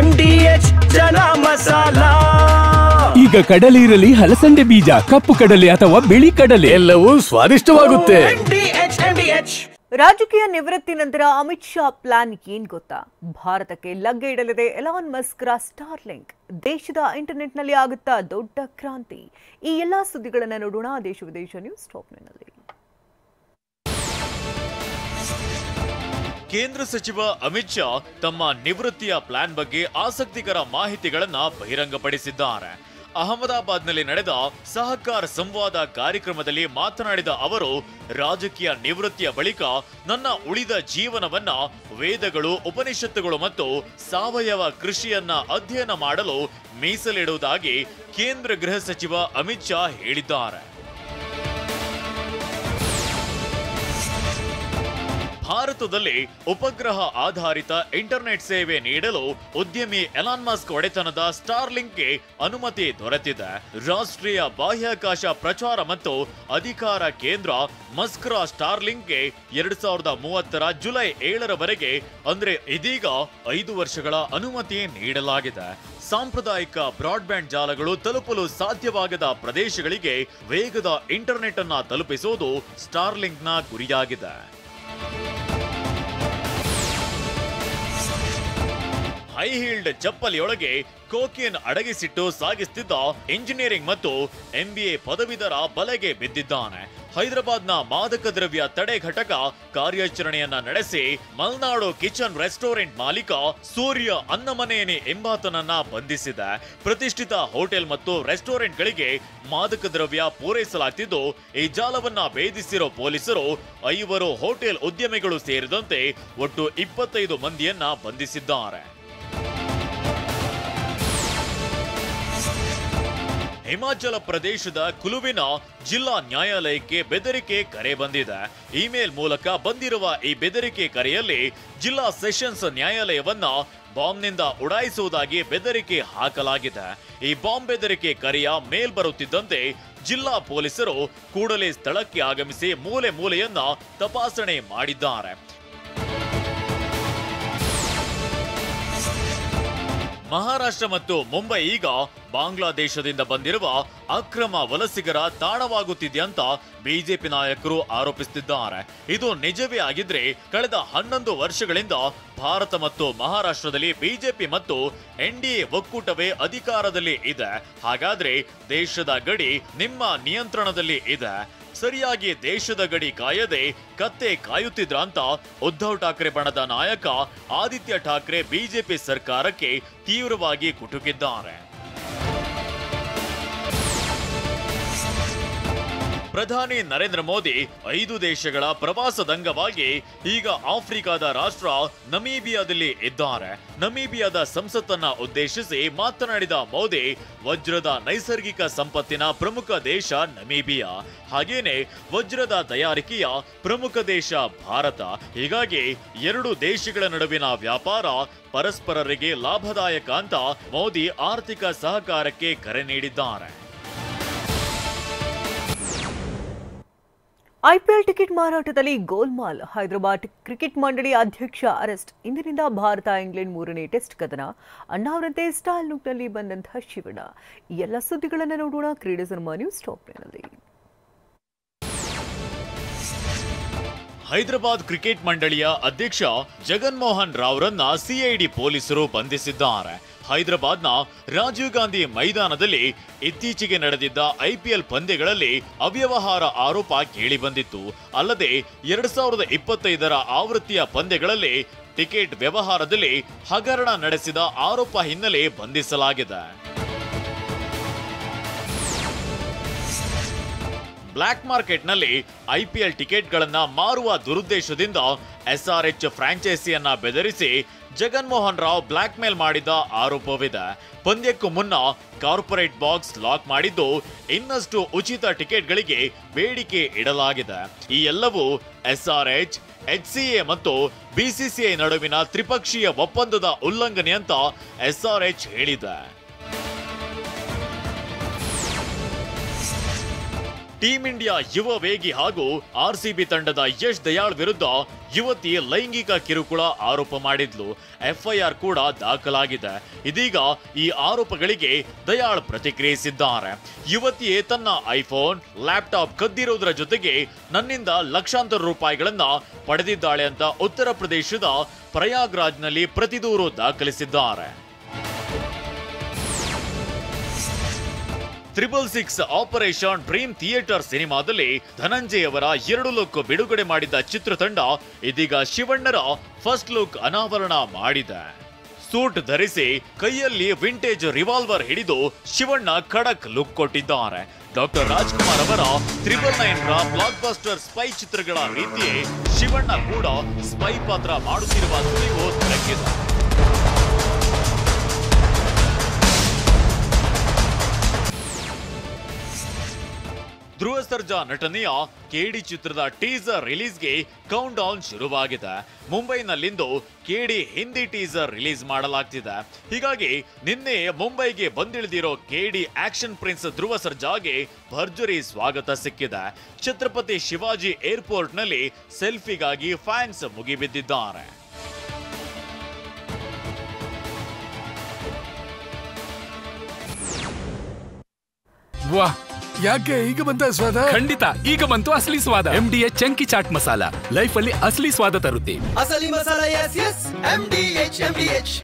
MDH ಜನ ಮಸಾಲಾ. ಈಗ ಕಡಲೆ ಇರಲಿ, ಹಲಸಂದೆ ಬೀಜ, ಕಪ್ಪು ಕಡಲೆ ಅಥವಾ ಬಿಳಿ ಕಡಲೆ, ಎಲ್ಲವೂ ಸ್ವಾದಿಷ್ಟವಾಗುತ್ತೆ. ರಾಜಕೀಯ ನಿವೃತ್ತಿ ನಂತರ ಅಮಿತ್ ಶಾ ಪ್ಲಾನ್ ಏನ್ ಗೊತ್ತಾ? ಭಾರತಕ್ಕೆ ಲಗ್ಗೆ ಇಡಲಿದೆ ಎಲಾನ್ ಮಸ್ಕ್ ರ ಸ್ಟಾರ್ಲಿಂಕ್. ದೇಶದ ಇಂಟರ್ನೆಟ್ನಲ್ಲಿ ಆಗುತ್ತಾ ದೊಡ್ಡ ಕ್ರಾಂತಿ. ಈ ಎಲ್ಲಾ ಸುದ್ದಿಗಳನ್ನು ನೋಡೋಣ ದೇಶ ವಿದೇಶ ನ್ಯೂಸ್ ಟಾಪ್ನಲ್ಲಿ. ಕೇಂದ್ರ ಸಚಿವ ಅಮಿತ್ ಶಾ ತಮ್ಮ ನಿವೃತ್ತಿಯ ಪ್ಲಾನ್ ಬಗ್ಗೆ ಆಸಕ್ತಿಕರ ಮಾಹಿತಿಗಳನ್ನ ಬಹಿರಂಗಪಡಿಸಿದ್ದಾರೆ. ಅಹಮದಾಬಾದ್ನಲ್ಲಿ ನಡೆದ ಸಹಕಾರ ಸಂವಾದ ಕಾರ್ಯಕ್ರಮದಲ್ಲಿ ಮಾತನಾಡಿದ ಅವರು, ರಾಜಕೀಯ ನಿವೃತ್ತಿಯ ಬಳಿಕ ನನ್ನ ಉಳಿದ ಜೀವನವನ್ನ ವೇದಗಳು, ಉಪನಿಷತ್ತುಗಳು ಮತ್ತು ಸಾವಯವ ಕೃಷಿಯನ್ನ ಅಧ್ಯಯನ ಮಾಡಲು ಮೀಸಲಿಡುವುದಾಗಿ ಕೇಂದ್ರ ಗೃಹ ಸಚಿವ ಅಮಿತ್ ಶಾ ಹೇಳಿದ್ದಾರೆ. ಭಾರತದಲ್ಲಿ ಉಪಗ್ರಹ ಆಧಾರಿತ ಇಂಟರ್ನೆಟ್ ಸೇವೆ ನೀಡಲು ಉದ್ಯಮಿ ಎಲಾನ್ ಮಸ್ಕ್ ಒಡೆತನದ ಸ್ಟಾರ್ಲಿಂಕ್ಗೆ ಅನುಮತಿ ದೊರೆತಿದೆ. ರಾಷ್ಟ್ರೀಯ ಬಾಹ್ಯಾಕಾಶ ಪ್ರಚಾರ ಮತ್ತು ಅಧಿಕಾರ ಕೇಂದ್ರ ಮಸ್ಕ್ರ ಸ್ಟಾರ್ಲಿಂಕ್ಗೆ 2030 ಜುಲೈ 7ರವರೆಗೆ ಅಂದ್ರೆ ಇದೀಗ 5 ವರ್ಷಗಳ ಅನುಮತಿ ನೀಡಲಾಗಿದೆ. ಸಾಂಪ್ರದಾಯಿಕ ಬ್ರಾಡ್ಬ್ಯಾಂಡ್ ಜಾಲಗಳು ತಲುಪಲು ಸಾಧ್ಯವಾಗದ ಪ್ರದೇಶಗಳಿಗೆ ವೇಗದ ಇಂಟರ್ನೆಟ್ ಅನ್ನ ತಲುಪಿಸುವುದು ಸ್ಟಾರ್ಲಿಂಕ್ನ ಗುರಿಯಾಗಿದೆ. ಹೈ ಹೀಲ್ಡ್ ಚಪ್ಪಲಿಯೊಳಗೆ ಕೋಕೇನ್ ಅಡಗಿಸಿಟ್ಟು ಸಾಗಿಸುತ್ತಿದ್ದ ಇಂಜಿನಿಯರಿಂಗ್ ಮತ್ತು MBA ಪದವೀಧರ ಬಲೆಗೆ ಬಿದ್ದಿದ್ದಾನೆ. ಹೈದರಾಬಾದ್ನ ಮಾದಕ ದ್ರವ್ಯ ತಡೆ ಘಟಕ ಕಾರ್ಯಾಚರಣೆಯನ್ನ ನಡೆಸಿ ಮಲ್ನಾಡು ಕಿಚನ್ ರೆಸ್ಟೋರೆಂಟ್ ಮಾಲೀಕ ಸೂರ್ಯ ಅನ್ನಮನೇನಿ ಎಂಬಾತನನ್ನ ಬಂಧಿಸಿದೆ. ಪ್ರತಿಷ್ಠಿತ ಹೋಟೆಲ್ ಮತ್ತು ರೆಸ್ಟೋರೆಂಟ್ಗಳಿಗೆ ಮಾದಕ ದ್ರವ್ಯ ಪೂರೈಸಲಾಗ್ತಿದ್ದು, ಈ ಜಾಲವನ್ನ ಭೇದಿಸಿರೋ ಪೊಲೀಸರು 5 ಹೋಟೆಲ್ ಉದ್ಯಮಿಗಳು ಸೇರಿದಂತೆ ಒಟ್ಟು 25 ಮಂದಿಯನ್ನ ಬಂಧಿಸಿದ್ದಾರೆ. ಹಿಮಾಚಲ ಪ್ರದೇಶದ ಕುಲುವಿನ ಜಿಲ್ಲಾ ನ್ಯಾಯಾಲಯಕ್ಕೆ ಬೆದರಿಕೆ ಕರೆ ಬಂದಿದೆ. ಇಮೇಲ್ ಮೂಲಕ ಬಂದಿರುವ ಈ ಬೆದರಿಕೆ ಕರೆಯಲ್ಲಿ ಜಿಲ್ಲಾ ಸೆಷನ್ಸ್ ನ್ಯಾಯಾಲಯವನ್ನ ಬಾಂಬ್ನಿಂದ ಉಡಾಯಿಸುವುದಾಗಿ ಬೆದರಿಕೆ ಹಾಕಲಾಗಿದೆ. ಈ ಬಾಂಬ್ ಬೆದರಿಕೆ ಕರೆಯ ಮೇಲ್ ಬರುತ್ತಿದ್ದಂತೆ ಜಿಲ್ಲಾ ಪೊಲೀಸರು ಕೂಡಲೇ ಸ್ಥಳಕ್ಕೆ ಆಗಮಿಸಿ ಮೂಲೆ ಮೂಲೆಯನ್ನ ತಪಾಸಣೆ ಮಾಡಿದ್ದಾರೆ. ಮಹಾರಾಷ್ಟ್ರ ಮತ್ತು ಮುಂಬೈ ಈಗ ಬಾಂಗ್ಲಾದೇಶದಿಂದ ಬಂದಿರುವ ಅಕ್ರಮ ವಲಸಿಗರ ತಾಣವಾಗುತ್ತಿದೆಯಂತ ಬಿಜೆಪಿ ನಾಯಕರು ಆರೋಪಿಸುತ್ತಿದ್ದಾರೆ. ಇದು ನಿಜವೇ ಆಗಿದ್ರೆ ಕಳೆದ 11 ವರ್ಷಗಳಿಂದ ಭಾರತ ಮತ್ತು ಮಹಾರಾಷ್ಟ್ರದಲ್ಲಿ ಬಿಜೆಪಿ ಮತ್ತು NDA ಒಕ್ಕೂಟವೇ ಅಧಿಕಾರದಲ್ಲಿ ಇದೆ. ಹಾಗಾದ್ರೆ ದೇಶದ ಗಡಿ ನಿಮ್ಮ ನಿಯಂತ್ರಣದಲ್ಲಿ ಇದೆ. ಸರಿಯಾಗಿ ದೇಶದ ಗಡಿ ಕಾಯದೆ ಕತ್ತೆ ಕಾಯುತ್ತಿದ್ರ ಅಂತ ಉದ್ಧವ್ ಠಾಕ್ರೆ ಬಣದ ನಾಯಕ ಆದಿತ್ಯ ಠಾಕ್ರೆ ಬಿಜೆಪಿ ಸರ್ಕಾರಕ್ಕೆ ತೀವ್ರವಾಗಿ ಕುಟುಕಿದ್ದಾರೆ. ಪ್ರಧಾನಿ ನರೇಂದ್ರ ಮೋದಿ 5 ದೇಶಗಳ ಪ್ರವಾಸದಂಗವಾಗಿ ಈಗ ಆಫ್ರಿಕಾದ ರಾಷ್ಟ್ರ ನಮೀಬಿಯಾದಲ್ಲಿ ಇದ್ದಾರೆ. ನಮೀಬಿಯಾದ ಸಂಸತ್ತನ್ನ ಉದ್ದೇಶಿಸಿ ಮಾತನಾಡಿದ ಮೋದಿ, ವಜ್ರದ ನೈಸರ್ಗಿಕ ಸಂಪತ್ತಿನ ಪ್ರಮುಖ ದೇಶ ನಮೀಬಿಯಾ, ಹಾಗೇನೆ ವಜ್ರದ ತಯಾರಿಕೆಯ ಪ್ರಮುಖ ದೇಶ ಭಾರತ. ಹೀಗಾಗಿ 2 ದೇಶಗಳ ನಡುವಿನ ವ್ಯಾಪಾರ ಪರಸ್ಪರರಿಗೆ ಲಾಭದಾಯಕ ಅಂತ ಮೋದಿ ಆರ್ಥಿಕ ಸಹಕಾರಕ್ಕೆ ಕರೆ ನೀಡಿದ್ದಾರೆ. IPL ಟಿಕೆಟ್ ಮಾರಾಟದಲ್ಲಿ ಗೋಲ್ಮಾಲ್. ಹೈದರಾಬಾದ್ ಕ್ರಿಕೆಟ್ ಮಂಡಳಿ ಅಧ್ಯಕ್ಷ ಅರೆಸ್ಟ್. ಇಂದಿನಿಂದ ಭಾರತ ಇಂಗ್ಲೆಂಡ್ 3ನೇ ಟೆಸ್ಟ್ ಕದನ. ಅಣ್ಣಾವರಂತೆ ಸ್ಟೈಲ್ ಲುಕ್ನಲ್ಲಿ ಬಂದಂತಹ ಶಿವಣ್ಣ. ಈ ಎಲ್ಲ ಸುದ್ದಿಗಳನ್ನು ನೋಡೋಣ ಕ್ರೀಡೆ ಸಿನಿಮಾ ನ್ಯೂಸ್ ಟಾಪ್ನಲ್ಲಿ. ಹೈದರಾಬಾದ್ ಕ್ರಿಕೆಟ್ ಮಂಡಳಿಯ ಅಧ್ಯಕ್ಷ ಜಗನ್ಮೋಹನ್ ರಾವ್ರನ್ನ CID ಪೊಲೀಸರು ಬಂಧಿಸಿದ್ದಾರೆ. ಹೈದರಾಬಾದ್ನ ರಾಜೀವ್ ಗಾಂಧಿ ಮೈದಾನದಲ್ಲಿ ಇತ್ತೀಚೆಗೆ ನಡೆದಿದ್ದ IPL ಪಂದ್ಯಗಳಲ್ಲಿ ಅವ್ಯವಹಾರ ಆರೋಪ ಕೇಳಿಬಂದಿತ್ತು. ಅಲ್ಲದೆ 2025ರ ಆವೃತ್ತಿಯ ಪಂದ್ಯಗಳಲ್ಲಿ ಟಿಕೆಟ್ ವ್ಯವಹಾರದಲ್ಲಿ ಹಗರಣ ನಡೆಸಿದ ಆರೋಪ ಹಿನ್ನೆಲೆ ಬಂಧಿಸಲಾಗಿದೆ. ಬ್ಲಾಕ್ ಮಾರ್ಕೆಟ್ನಲ್ಲಿ IPL ಟಿಕೆಟ್ಗಳನ್ನ ಮಾರುವ ದುರುದ್ದೇಶದಿಂದ SRH ಫ್ರಾಂಚೈಸಿಯನ್ನ ಬೆದರಿಸಿ ಜಗನ್ಮೋಹನ್ ರಾವ್ ಬ್ಲಾಕ್ ಮೇಲ್ ಮಾಡಿದ ಆರೋಪವಿದೆ. ಪಂದ್ಯಕ್ಕೂ ಮುನ್ನ ಕಾರ್ಪೊರೇಟ್ ಬಾಕ್ಸ್ ಲಾಕ್ ಮಾಡಿದ್ದು, ಇನ್ನಷ್ಟು ಉಚಿತ ಟಿಕೆಟ್ಗಳಿಗೆ ಬೇಡಿಕೆ ಇಡಲಾಗಿದೆ. ಈ ಎಲ್ಲವೂ SRH, HCA ಮತ್ತು BCCI ನಡುವಿನ ತ್ರಿಪಕ್ಷೀಯ ಒಪ್ಪಂದದ ಉಲ್ಲಂಘನೆ ಅಂತ SRH ಹೇಳಿದೆ. ಟೀಂ ಇಂಡಿಯಾ ಯುವ ವೇಗಿ ಹಾಗೂ ಆರ್ಸಿಬಿ ತಂಡದ ಯಶ್ ದಯಾಳ್ ವಿರುದ್ಧ ಯುವತಿ ಲೈಂಗಿಕ ಕಿರುಕುಳ ಆರೋಪ ಮಾಡಿದ್ಲು. ಎಫ್ಐಆರ್ ಕೂಡ ದಾಖಲಾಗಿದೆ. ಇದೀಗ ಈ ಆರೋಪಗಳಿಗೆ ದಯಾಳ್ ಪ್ರತಿಕ್ರಿಯಿಸಿದ್ದಾರೆ. ಯುವತಿಯೇ ತನ್ನ ಐಫೋನ್, ಲ್ಯಾಪ್ಟಾಪ್ ಕದ್ದಿರುವುದರ ಜೊತೆಗೆ ನನ್ನಿಂದ ಲಕ್ಷಾಂತರ ರೂಪಾಯಿಗಳನ್ನ ಪಡೆದಿದ್ದಾಳೆ ಅಂತ ಉತ್ತರ ಪ್ರದೇಶದ ಪ್ರಯಾಗ್ರಾಜ್ನಲ್ಲಿ ಪ್ರತಿದೂರು ದಾಖಲಿಸಿದ್ದಾರೆ. 666 ಆಪರೇಷನ್ ಡ್ರೀಮ್ ಥಿಯೇಟರ್ ಸಿನಿಮಾದಲ್ಲಿ ಧನಂಜಯ್ ಅವರ 2 ಲುಕ್ ಬಿಡುಗಡೆ ಮಾಡಿದ ಚಿತ್ರತಂಡ ಇದೀಗ ಶಿವಣ್ಣರ ಫಸ್ಟ್ ಲುಕ್ ಅನಾವರಣ ಮಾಡಿದೆ. ಸೂಟ್ ಧರಿಸಿ ಕೈಯಲ್ಲಿ ವಿಂಟೇಜ್ ರಿವಾಲ್ವರ್ ಹಿಡಿದು ಶಿವಣ್ಣ ಖಡಕ್ ಲುಕ್ ಕೊಟ್ಟಿದ್ದಾರೆ. ಡಾಕ್ಟರ್ ರಾಜ್ಕುಮಾರ್ ಅವರ 999ರ ಬ್ಲಾಕ್ ಬಸ್ಟರ್ ಸ್ಪೈ ಚಿತ್ರಗಳ ರೀತಿಯೇ ಶಿವಣ್ಣ ಕೂಡ ಸ್ಪೈ ಪಾತ್ರ ಮಾಡುತ್ತಿರುವ ಸುಳಿವು ದೊರಕಿದೆ. ಧ್ರುವ ಸರ್ಜಾ ನಟನೆಯ ಕೇಡಿ ಚಿತ್ರದ ಟೀಸರ್ ರಿಲೀಸ್ಗೆ ಕೌಂಟ್ ಡೌನ್ ಶುರುವಾಗಿದೆ. ಮುಂಬೈನಲ್ಲಿಂದು ಕೇಡಿ ಹಿಂದಿ ಟೀಸರ್ ರಿಲೀಸ್ ಮಾಡಲಾಗ್ತಿದೆ. ಹೀಗಾಗಿ ನಿನ್ನೆ ಮುಂಬೈಗೆ ಬಂದಿಳಿದಿರೋ ಕೇಡಿ ಆಕ್ಷನ್ ಪ್ರಿನ್ಸ್ ಧ್ರುವ ಸರ್ಜಾಗೆ ಭರ್ಜರಿ ಸ್ವಾಗತ ಸಿಕ್ಕಿದೆ. ಛತ್ರಪತಿ ಶಿವಾಜಿ ಏರ್ಪೋರ್ಟ್ನಲ್ಲಿ ಸೆಲ್ಫಿಗಾಗಿ ಫ್ಯಾನ್ಸ್ ಮುಗಿಬಿದ್ದಿದ್ದಾರೆ. ವಾಹ್, ಯಾಕೆ ಈಗ ಬಂತ ಸ್ವಾದ? ಖಂಡಿತ ಈಗ ಬಂತು ಅಸಲಿ ಸ್ವಾದ. MDH chunky chaat masala life ಅಲ್ಲಿ ಅಸಲಿ ಸ್ವಾದ ತರುತ್ತೆ. ಅಸಲಿ ಮಸಾಲ, ಎಸ್ ಎಸ್ MDH.